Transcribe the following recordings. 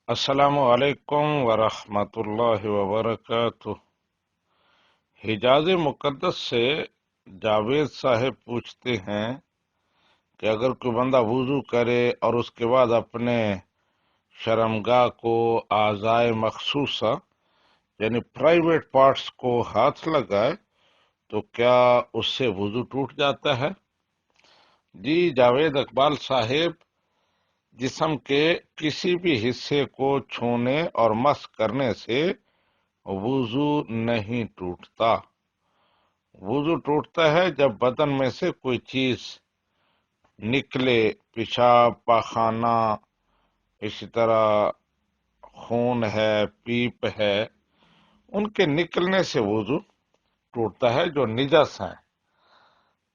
السلام علیکم ورحمۃ اللہ وبرکاتہ۔ حجاز مقدس سے جاوید صاحب پوچھتے ہیں کہ اگر کوئی بندہ وضو کرے اور اس کے بعد اپنے شرمگاہ کو اعضائے مخصوصہ یعنی پرائیویٹ پارٹس کو ہاتھ لگائے تو کیا اس سے وضو ٹوٹ جاتا ہے؟ جی جاوید اقبال صاحب، جسم کے کسی بھی حصے کو چھونے اور مس کرنے سے وضو نہیں ٹوٹتا۔ وضو ٹوٹتا ہے جب بدن میں سے کوئی چیز نکلے، پیشاب، پاخانہ، اسی طرح خون ہے، پیپ ہے، ان کے نکلنے سے وضو ٹوٹتا ہے جو نجس ہیں۔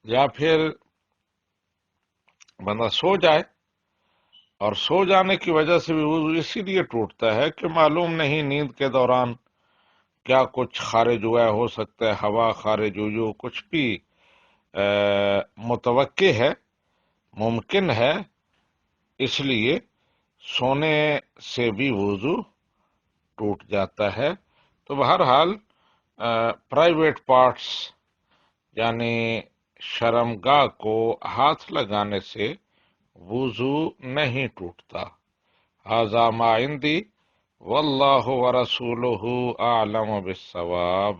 یا پھر بندہ سو جائے اور سو جانے کی وجہ سے بھی وضو اسی لیے ٹوٹتا ہے کہ معلوم نہیں نیند کے دوران کیا کچھ خارج ہوا ہے، ہو سکتا ہے ہوا خارج ہوئی ہو، کچھ بھی متوقع ہے، ممکن ہے، اس لیے سونے سے بھی وضو ٹوٹ جاتا ہے۔ تو بہرحال پرائیویٹ پارٹس یعنی شرمگاہ کو ہاتھ لگانے سے وضو نہیں ٹوٹتا۔ ھذا ما عندی واللہ ورسولہ اعلم بالصواب۔